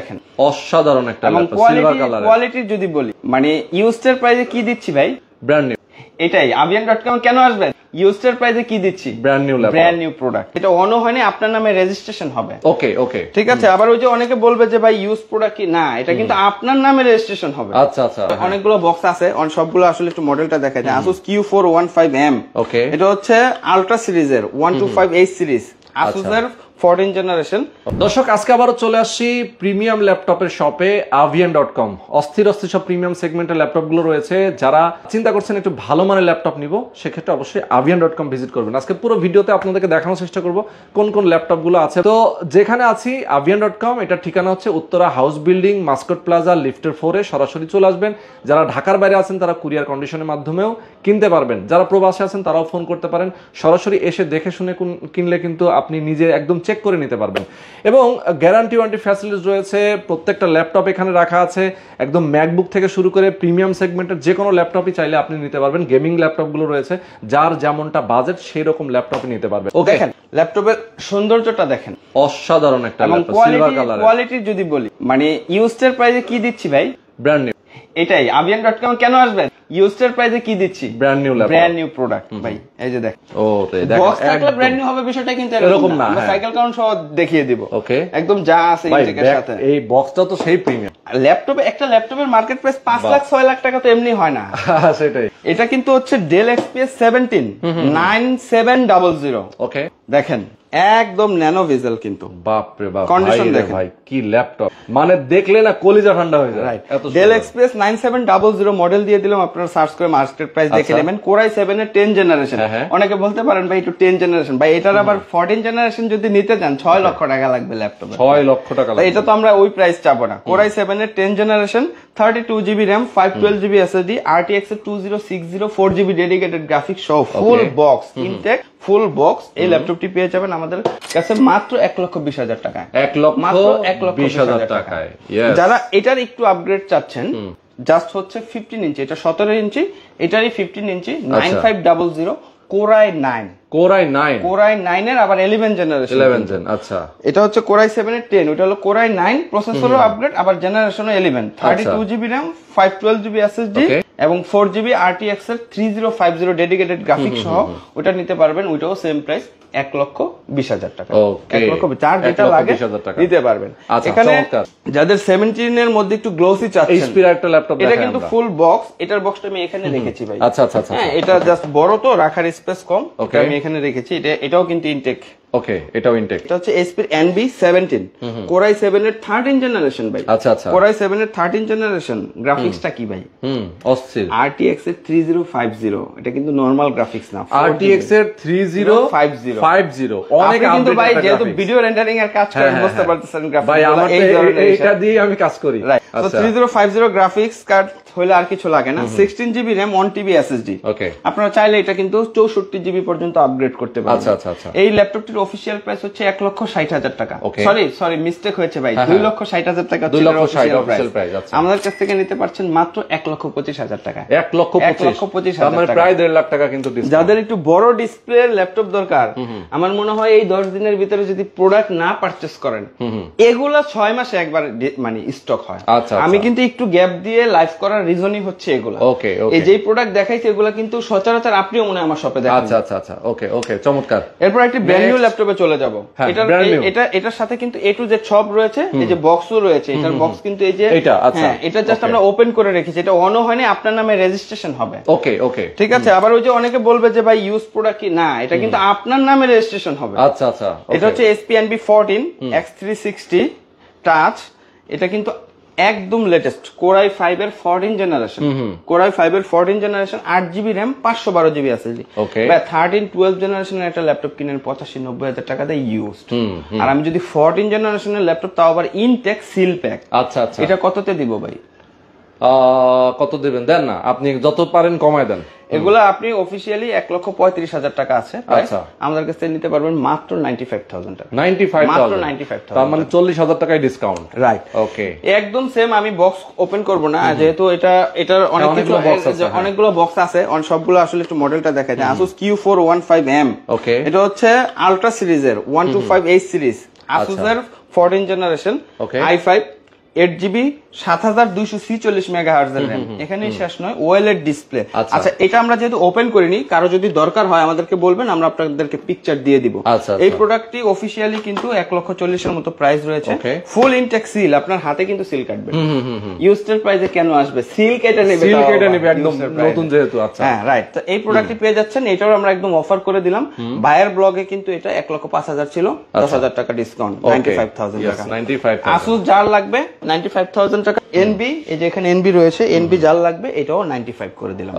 দেখেন অসাধারণ একটা ল্যাপটপ সিলভার কালার কোয়ালিটি যদি বলি মানে ইউজড প্রাইসে কি দিচ্ছি ভাই ব্র্যান্ড নিউ এটাই avian.com কেন আসবেন ইউজড প্রাইসে কি দিচ্ছি ব্র্যান্ড নিউ প্রোডাক্ট এটা অন হয়নি আপনার নামে রেজিস্ট্রেশন হবে ওকে ওকে ঠিক আছে আবার ওই যে অনেকে বলবে যে ভাই ইউজ প্রোডাক্ট কি না এটা কিন্তু আপনার নামে রেজিস্ট্রেশন হবে আচ্ছা আচ্ছা অনেকগুলো বক্স আছে সবগুলো আসলে একটু মডেলটা দেখাই যায় Asus Q415M ওকে এটা হচ্ছে আলট্রা সিরিজের 125H সিরিজ Asus এর 14 জেনারেশন দর্শক আজকে আবারও চলে আসছি প্রিমিয়াম ল্যাপটপের শপে avian.com অস্থির সব প্রিমিয়াম সেগমেন্টের ল্যাপটপগুলো রয়েছে যারা চিন্তা করছেন একটু ভালো মানের ল্যাপটপ নিব সেক্ষেত্রে অবশ্যই avian.com ভিজিট করবেন আজকে পুরো ভিডিওতে আপনাদেরকে দেখানোর চেষ্টা করব কোন কোন ল্যাপটপগুলো আছে তো যেখানে আছি avian.com এটার ঠিকানা হচ্ছে Uttara house building Mascot plaza লিফটের 4 এ সরাসরি চলে আসবেন যারা ঢাকার বাইরে আছেন তারা কুরিয়ার কন্ডিশনের মাধ্যমেও কিনতে পারবেন যারা প্রবাসে আছেন তারাও ফোন করতে পারেন সরাসরি এসে দেখে শুনে কিনলে কিন্তু আপনি নিজে একদম চেক করে নিতে পারবেন এবং গ্যারান্টি ওয়ারেন্টি ফ্যাসিলিটিস রয়েছে প্রত্যেকটা ল্যাপটপ এখানে রাখা আছে একদম ম্যাকবুক থেকে শুরু করে প্রিমিয়াম সেগমেন্টের যে কোনো ল্যাপটপই চাইলে আপনি নিতে পারবেন গেমিং ল্যাপটপগুলো রয়েছে যার যেমনটা বাজেট সেই রকম ল্যাপটপই নিতে পারবেন ওকে দেখেন ল্যাপটপের সৌন্দর্যটা দেখেন অসাধারণ একটা ল্যাপটপ সিলভার কালার কোয়ালিটি যদি বলি মানে ইউজড প্রাইসে কি দিচ্ছি ভাই ব্র্যান্ড নিউ এটাই avian.com কেন আসবেন ইউজড প্রাইসে কি দিচ্ছি ব্র্যান্ড নিউ প্রোডাক্ট ভাই এই যে দেখেন ও দেখো বক্স থাকলে ব্র্যান্ড নিউ হবে বিষয়টা কিন্তু এরকম না আমরা সাইকেল কাউন্ট সহ দেখিয়ে দিব ওকে একদম যা আছে ইনটেকের সাথে এই বক্সটা তো সেই প্রিমিয়াম ল্যাপটপের মার্কেট প্রাইস 5 লাখ 6 লাখ টাকা তো এমনি হয় না সেটাই এটা কিন্তু হচ্ছে ডেল XPS 17 9700 ওকে দেখেন একদম ন্যানো ভেজেল কিন্তু বাপ রে বাপ কন্ডিশন দেখেন ভাই কি ল্যাপটপ মানে দেখলে না কলিজা ঠান্ডা হয়ে যায় এত ডেল XPS 9700 মডেল দিয়ে দিলাম আপনারা সার্চ করে মার্কেট প্রাইস দেখে নেবেন Core i7 এর 10 জেনারেশন অনেকে বলতে পারেন ভাই একটু 10 জেনারেশন ভাই এটার আবার 14 জেনারেশন যদি নিতে চান 6 লক্ষ টাকা লাগবে ল্যাপটপে 6 লক্ষ টাকা লাগবে এটা তো আমরা ওই প্রাইস চাবো না Core i7 এর 10 generation 32GB RAM 512GB SSD RTX এর 2060 4GB ডেডিকেটেড গ্রাফিক্স সহ full box intake full box এই ল্যাপটপটি পেয়ে যাবেন আমাদের কাছে মাত্র 1,20,000 টাকায় 1,20,000 টাকায় যারা এটার একটু আপগ্রেড চাচ্ছেন জাস্ট হচ্ছে 15 ইঞ্চি এটা 17 ইঞ্চি এটারই 15 ইঞ্চি 9500 Core i9 এর আবার 11 জেনারেশন আচ্ছা এটা হচ্ছে Core i7 এর 10 ওটা হলো Core i9 প্রসেসরও আপগ্রেড আবার জেনারেশনও 11 32GB RAM 512GB SSD এবং 4GB RTX এর 3050 ডেডিকেটেড গ্রাফিক্স সহ ওটা নিতে পারবেন ওইটাও সেম প্রাইস 1,20,000 টাকা 1,20,000 যেটা লাগে নিতে পারবেন এখানে যাদের 17 এর মধ্যে একটু গ্লোসি চাচ্ছেন এইচপি এর একটা ল্যাপটপ এটা কিন্তু ফুল বক্স এটার বক্সটা আমি এখানে রেখেছি ভাই আচ্ছা আচ্ছা আচ্ছা হ্যাঁ এটা জাস্ট বড় তো রাখার স্পেস কম এটা আমি এখানে রেখেছি এটাও কিন্তু ইনটেক ওকে এটাও ইনটেক এটা হচ্ছে HP NB17 Core i7 এর 13 জেনারেশন ভাই আচ্ছা আচ্ছা Core i7 এর 13 জেনারেশন গ্রাফিক্সটা কি ভাই অস্থির RTX এর 3050 এটা কিন্তু নরমাল গ্রাফিক্স না RTX এর 3050 অনেক কিন্তু ভাই যেহেতু ভিডিও রেন্ডারিং এর কাজ করেন বুঝতে পারতেছেন গ্রাফিক্স ভাই আমার এটা দিয়ে আমি কাজ করি তো 3050 গ্রাফিক্স কার্ড হইলে আর কিছু লাগে না 16GB RAM 1TB SSD ওকে আপনারা চাইলে এটা কিন্তু 64GB পর্যন্ত আপগ্রেড করতে পারবেন আচ্ছা আচ্ছা আচ্ছা এই ল্যাপটপটির অফিশিয়াল প্রাইস হচ্ছে 1,60,000 টাকা সরি মিস্টেক হয়েছে ভাই 2,60,000 টাকা 2,60,000 প্রাইস আচ্ছা আমাদের কাছ থেকে নিতে পারছেন মাত্র 1,25,000 টাকা 1,25,000 মানে প্রায় 1.5 লাখ টাকা কিন্তু ডিসকাউন্ট যাদের একটু বড় ডিসপ্লে ল্যাপটপ দরকার আমার মনে হয় এই 10 দিনের ভিতরে যদি প্রোডাক্ট না পারচেজ করেন এগুলা 6 মাসে একবার মানে স্টক হয় আমি কিন্তু একটু গ্যাপ দিয়ে লাইভ করার রিজনই হচ্ছে এগুলা ওকে এই যে প্রোডাক্ট দেখাইছি এগুলা কিন্তু সচরাচর আপনিও মনে হয় আমার শপে দেখেন আচ্ছা আচ্ছা আচ্ছা ওকে চমৎকার এরপর একটা ব্র্যান্ড নিউ ল্যাপটপে চলে যাব এটার সাথে কিন্তু A to Z সব রয়েছে এই যে বক্সও রয়েছে এটার বক্স কিন্তু এই যে এটা আচ্ছা এটা জাস্ট আমরা ওপেন করে রেখেছি এটা অনও হয়নি আপনার নামে রেজিস্ট্রেশন হবে ওকে ঠিক আছে আবার ওই যে অনেকে বলবে যে ভাই ইউজ প্রোডাক্ট কি না এটা কিন্তু আপনার নামে রেজিস্ট্রেশন হবে আচ্ছা আচ্ছা এটা হচ্ছে HP NB14 X360 টাচ এটা কিন্তু একদম লেটেস্ট Core i5 এর 14 জেনারেশন Core i5 এর 14 generation 8GB RAM 512GB SSD ভাই 12 জেনারেশনের একটা ল্যাপটপ কিনেন 85-90,000 টাকা দিয়ে ইউজড আর আমি যদি 14 জেনারেশনের ল্যাপটপ তাও আবার ইনটেক সিল প্যাক আচ্ছা আচ্ছা এটা কততে দিব ভাই কত দিবেন দেন না আপনি যত পারেন কমায় দেন এগুলা আপনি অফিশিয়ালি 1,35,000 টাকা আছে আচ্ছা আমাদের কাছ থেকে নিতে পারবেন মাত্র 95,000 টাকা 95,000 তার মানে 40,000 টাকায় ডিসকাউন্ট রাইট ওকে একদম সেম আমি বক্স ওপেন করব না যেহেতু এটার অনেকগুলো বক্স আছে সবগুলো আসলে একটু মডেলটা দেখাই যায় Asus Q415M ওকে এটা হচ্ছে আলট্রা সিরিজের 125H সিরিজ Asus এর 14 জেনারেশন i5 8GB 7246 মেগাহার্জ এর RAM। এখানেই শেষ নয়, ওএলইডি ডিসপ্লে। আচ্ছা, এটা আমরা যেহেতু ওপেন করিনি, কারো যদি দরকার হয় আমাদেরকে বলবেন, আমরা আপনাদেরকে পিকচার দিয়ে দিব। এই প্রোডাক্টটি অফিশিয়ালি কিন্তু 1,40,000 এর মতো প্রাইস রয়েছে। ফুল ইনটেক সিল, আপনার হাতে কিন্তু সিল কাটবে। ইউজড প্রাইসে কেন আসবে, সিল কেটে নেবে, সিল কেটে নেবে একদম নতুন যেহেতু। আচ্ছা, হ্যাঁ রাইট। তো এই প্রোডাক্টটি পেয়ে যাচ্ছেন, এটাও আমরা একদম অফার করে দিলাম। বায়ার ব্লগে কিন্তু এটা 1,05,000 ছিল, 10,000 টাকা ডিসকাউন্ট, 95,000 টাকা। আসুস যার লাগবে 95,000 টাকা। এনবি, এই যে এখানে এনবি রয়েছে, এনবি যার লাগবে এটাও 95 করে দিলাম।